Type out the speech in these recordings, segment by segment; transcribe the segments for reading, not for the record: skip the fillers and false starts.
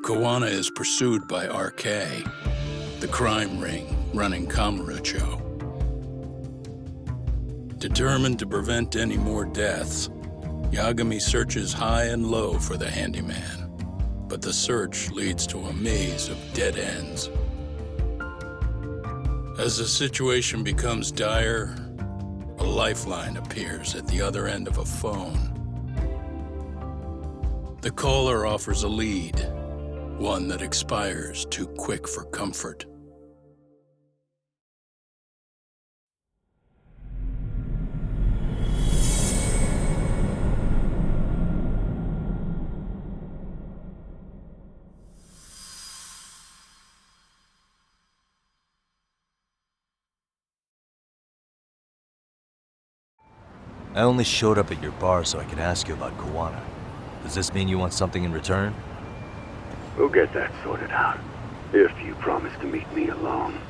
Kawana is pursued by RK, the crime ring running Kamurocho. Determined to prevent any more deaths, Yagami searches high and low for the handyman, but the search leads to a maze of dead ends. As the situation becomes dire, a lifeline appears at the other end of a phone. The caller offers a lead, one that expires too quick for comfort. I only showed up at your bar so I could ask you about Kawana. Does this mean you want something in return? We'll get that sorted out, if you promise to meet me alone.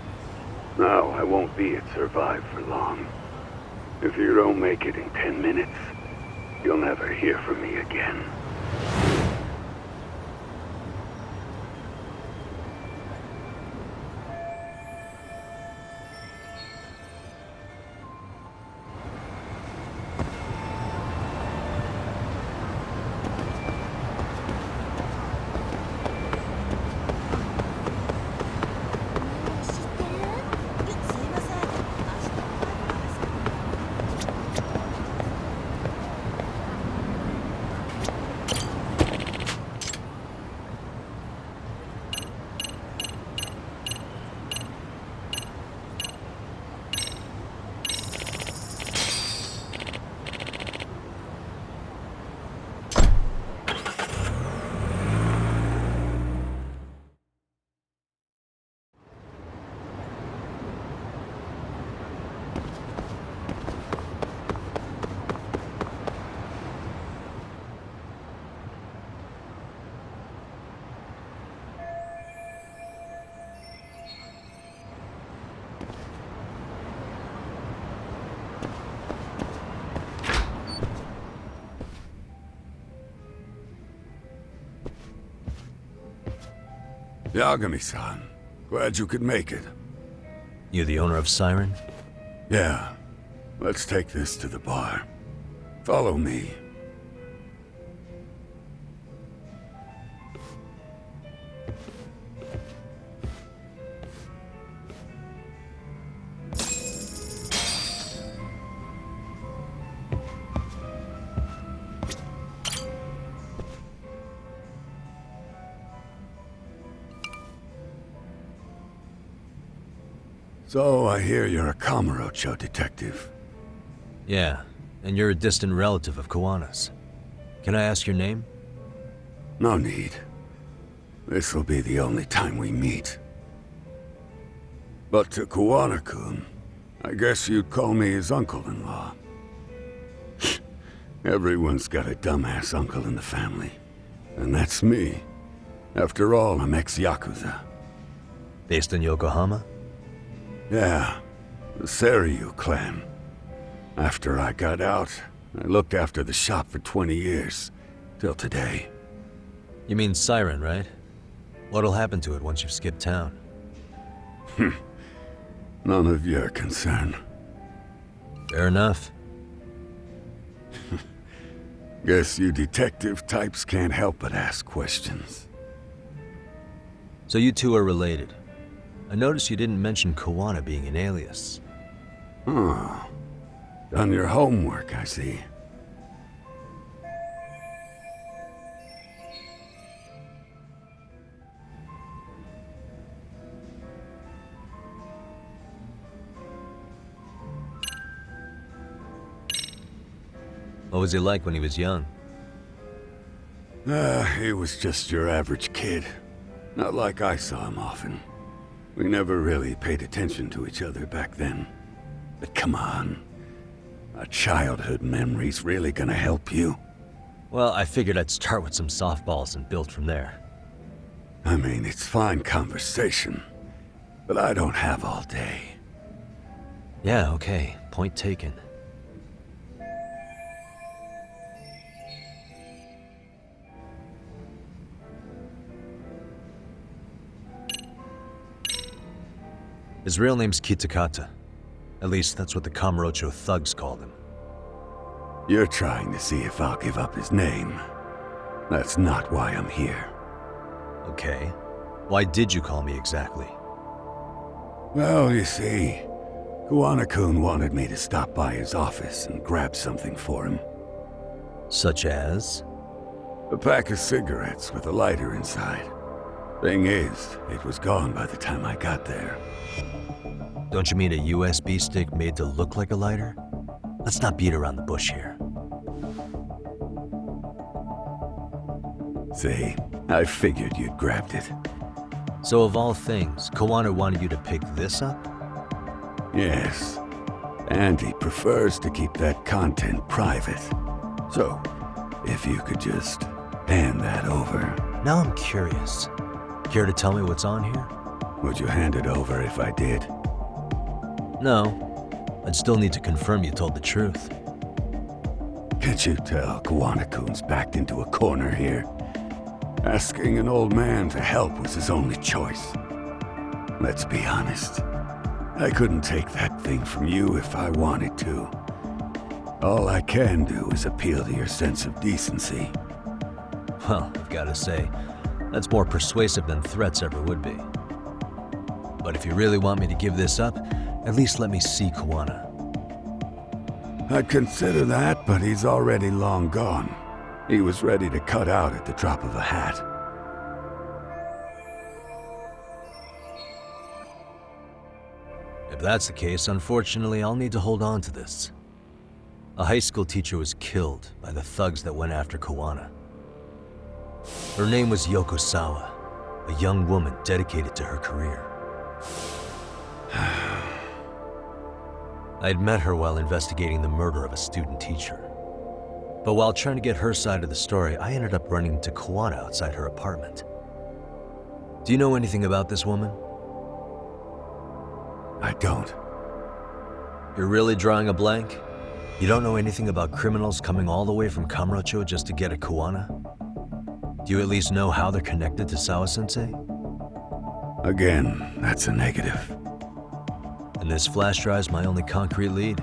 No, I won't be at Survive for long. If you don't make it in 10 minutes, you'll never hear from me again. Yagami-san, glad you could make it. You the owner of Siren? Yeah. Let's take this to the bar. Follow me. So, I hear you're a Kamurocho detective. Yeah, and you're a distant relative of Kawana's. Can I ask your name? No need. This'll be the only time we meet. But to Kawana-kun, I guess you'd call me his uncle-in-law. Everyone's got a dumbass uncle in the family. And that's me. After all, I'm ex-Yakuza. Based in Yokohama? Yeah, the Seiryu clan. After I got out, I looked after the shop for 20 years, till today. You mean Siren, right? What'll happen to it once you've skipped town? None of your concern. Fair enough. Guess you detective types can't help but ask questions. So you two are related. I noticed you didn't mention Kawana being an alias. Oh. Done your homework, I see. What was he like when he was young? He was just your average kid. Not like I saw him often. We never really paid attention to each other back then. But come on. A childhood memory's really gonna help you? Well, I figured I'd start with some softballs and build from there. I mean, it's fine conversation. But I don't have all day. Yeah, okay. Point taken. His real name's Kitakata. At least that's what the Kamurocho thugs called him. You're trying to see if I'll give up his name. That's not why I'm here. Okay. Why did you call me exactly? Well, you see, Kuwana-kun wanted me to stop by his office and grab something for him. Such as? A pack of cigarettes with a lighter inside. Thing is, it was gone by the time I got there. Don't you mean a USB stick made to look like a lighter? Let's not beat around the bush here. See, I figured you'd grabbed it. So of all things, Kawana wanted you to pick this up? Yes. And he prefers to keep that content private. So, if you could just hand that over. Now I'm curious. Care to tell me what's on here? Would you hand it over if I did? No. I'd still need to confirm you told the truth. Can't you tell Kuwana-kun's backed into a corner here? Asking an old man to help was his only choice. Let's be honest. I couldn't take that thing from you if I wanted to. All I can do is appeal to your sense of decency. Well, I've got to say, that's more persuasive than threats ever would be. But if you really want me to give this up, at least let me see Kawana. I'd consider that, but he's already long gone. He was ready to cut out at the drop of a hat. If that's the case, unfortunately, I'll need to hold on to this. A high school teacher was killed by the thugs that went after Kawana. Her name was Yoko Sawa, a young woman dedicated to her career. I'd met her while investigating the murder of a student teacher. But while trying to get her side of the story, I ended up running into Kawana outside her apartment. Do you know anything about this woman? I don't. You're really drawing a blank? You don't know anything about criminals coming all the way from Kamurocho just to get at Kawana? Do you at least know how they're connected to Sawa-sensei? Again, that's a negative. And this flash drive's my only concrete lead.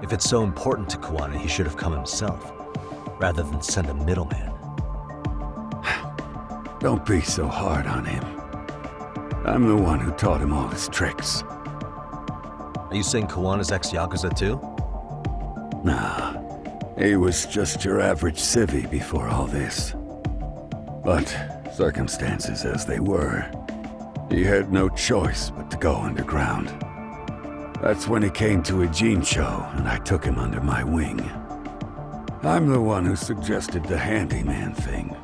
If it's so important to Kawana, he should have come himself, rather than send a middleman. Don't be so hard on him. I'm the one who taught him all his tricks. Are you saying Kawana's ex-Yakuza too? Nah, he was just your average civvy before all this. But circumstances as they were, he had no choice but to go underground. That's when he came to a Jinsho, and I took him under my wing. I'm the one who suggested the handyman thing.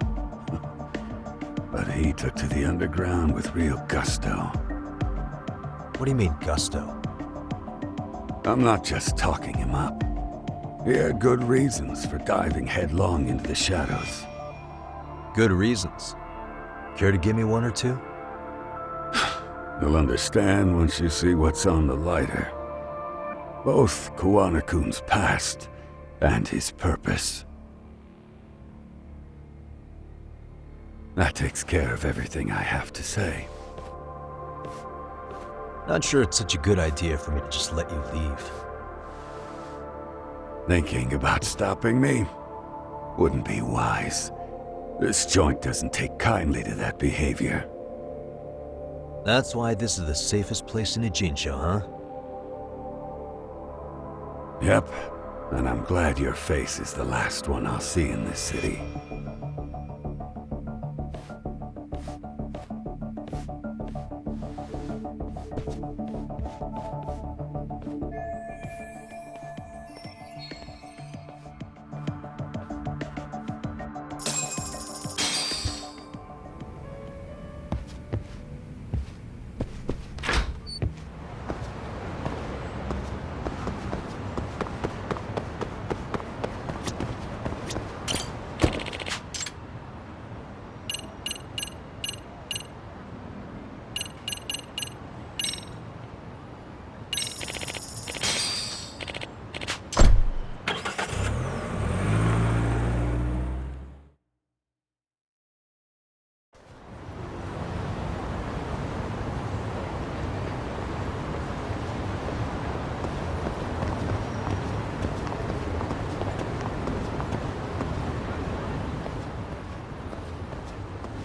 But he took to the underground with real gusto. What do you mean, gusto? I'm not just talking him up. He had good reasons for diving headlong into the shadows. Good reasons. Care to give me one or two? You'll understand once you see what's on the lighter. Both Kuwana-kun's past and his purpose. That takes care of everything I have to say. Not sure it's such a good idea for me to just let you leave. Thinking about stopping me wouldn't be wise. This joint doesn't take kindly to that behavior. That's why this is the safest place in a Jinsho, huh? Yep, and I'm glad your face is the last one I'll see in this city.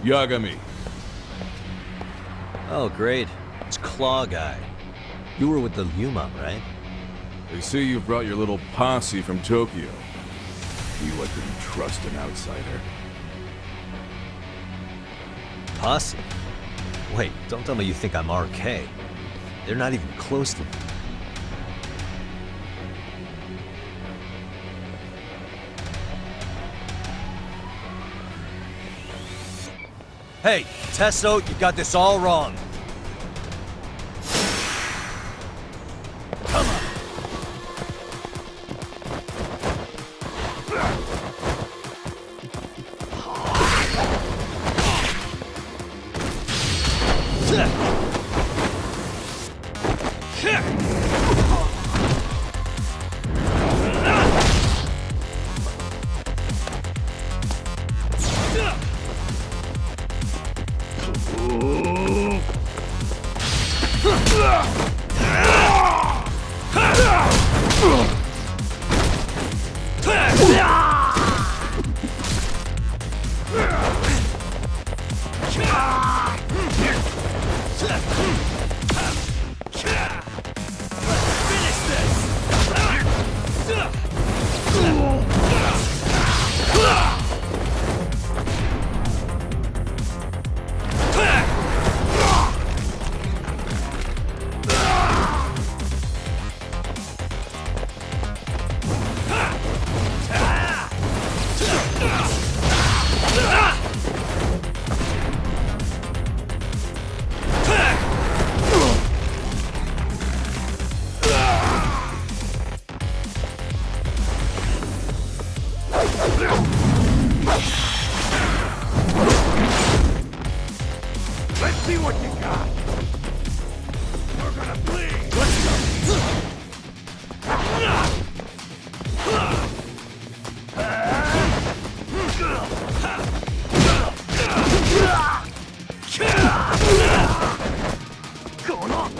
Yagami. Oh, great. It's Claw Guy. You were with the Yuma, right? They say you brought your little posse from Tokyo. You I couldn't trust an outsider. Posse? Wait, don't tell me you think I'm RK. They're not even close to me. Hey, Tesso, you got this all wrong. Come on. Let's see what you got. We're gonna bleed. Let's go. Going on.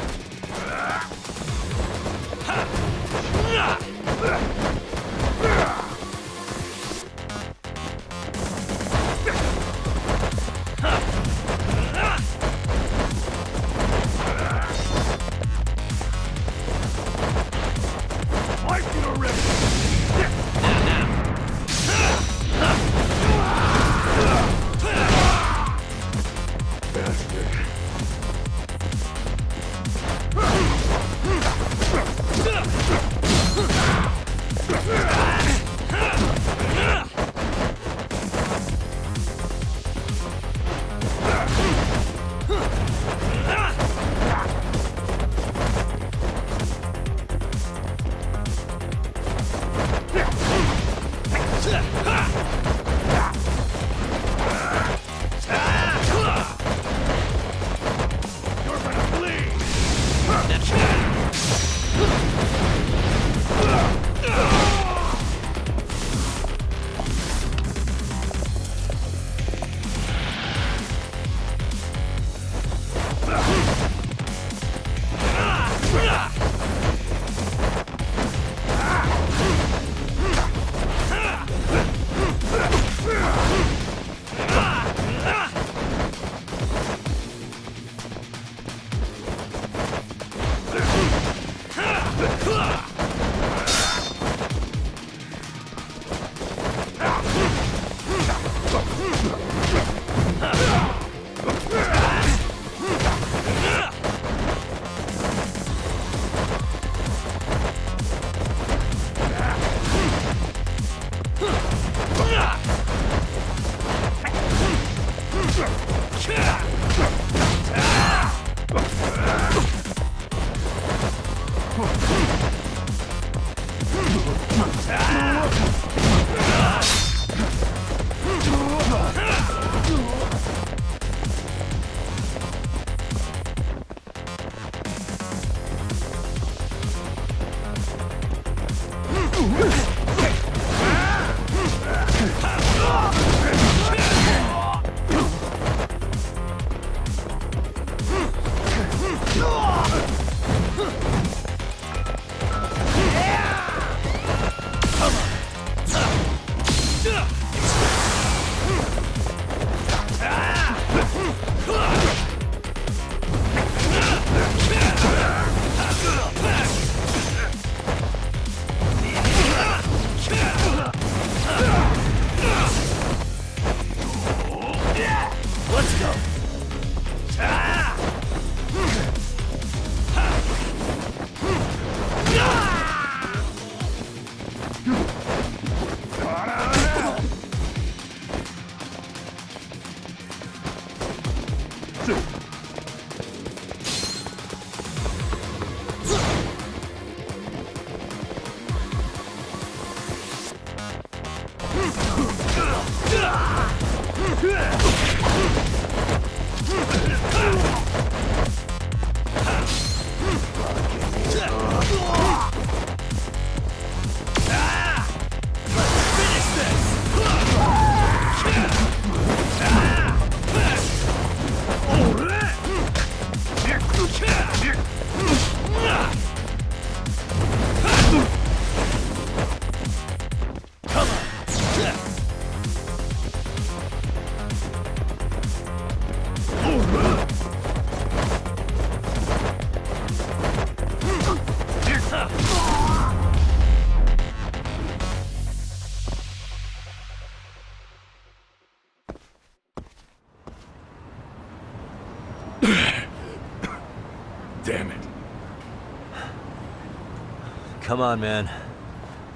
come on, man.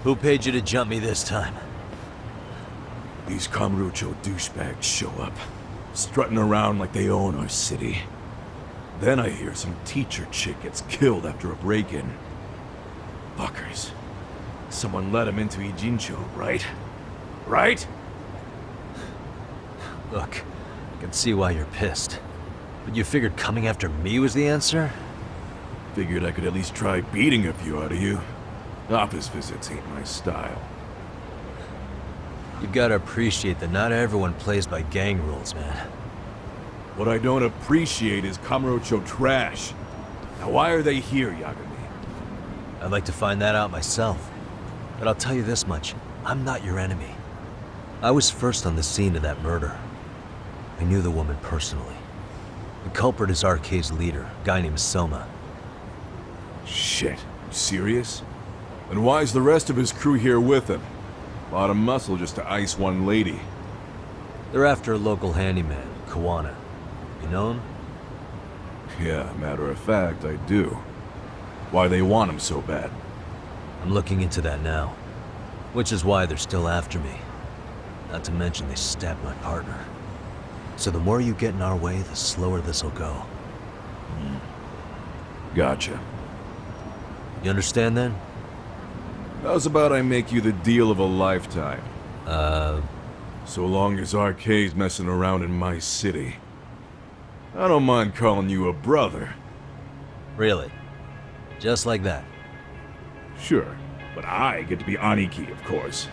Who paid you to jump me this time? These Kamurocho douchebags show up, strutting around like they own our city. Then I hear some teacher chick gets killed after a break-in. Fuckers. Someone let him into Ijincho, right? Right? Look, I can see why you're pissed. But you figured coming after me was the answer? Figured I could at least try beating a few out of you. Office visits ain't my style. You gotta appreciate that not everyone plays by gang rules, man. What I don't appreciate is Kamurocho trash. Now why are they here, Yagami? I'd like to find that out myself. But I'll tell you this much, I'm not your enemy. I was first on the scene of that murder. I knew the woman personally. The culprit is RK's leader, a guy named Soma. Shit, you serious? And why's the rest of his crew here with him? A lot of muscle just to ice one lady. They're after a local handyman, Kawana. You know him? Yeah, matter of fact, I do. Why they want him so bad? I'm looking into that now. Which is why they're still after me. Not to mention they stabbed my partner. So the more you get in our way, the slower this'll go. Gotcha. You understand then? How's about I make you the deal of a lifetime? So long as RK's messing around in my city. I don't mind calling you a brother. Really? Just like that? Sure, but I get to be Aniki, of course.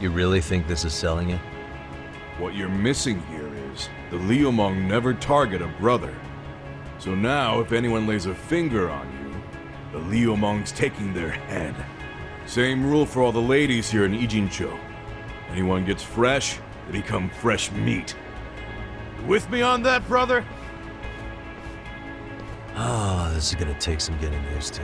You really think this is selling it? What you're missing here is the Liumong never target a brother. So now, if anyone lays a finger on you, the Liumong's taking their head. Same rule for all the ladies here in Ijincho. Anyone gets fresh, they become fresh meat. You with me on that, brother? Oh, this is gonna take some getting used to.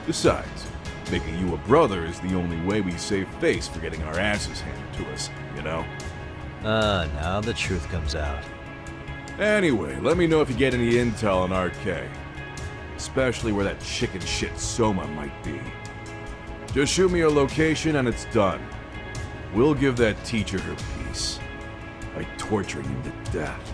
Besides, making you a brother is the only way we save face for getting our asses handed to us, you know? Now the truth comes out. Anyway, let me know if you get any intel on RK. Especially where that chicken shit Soma might be. Just shoot me your location and it's done. We'll give that teacher her peace by torturing him to death.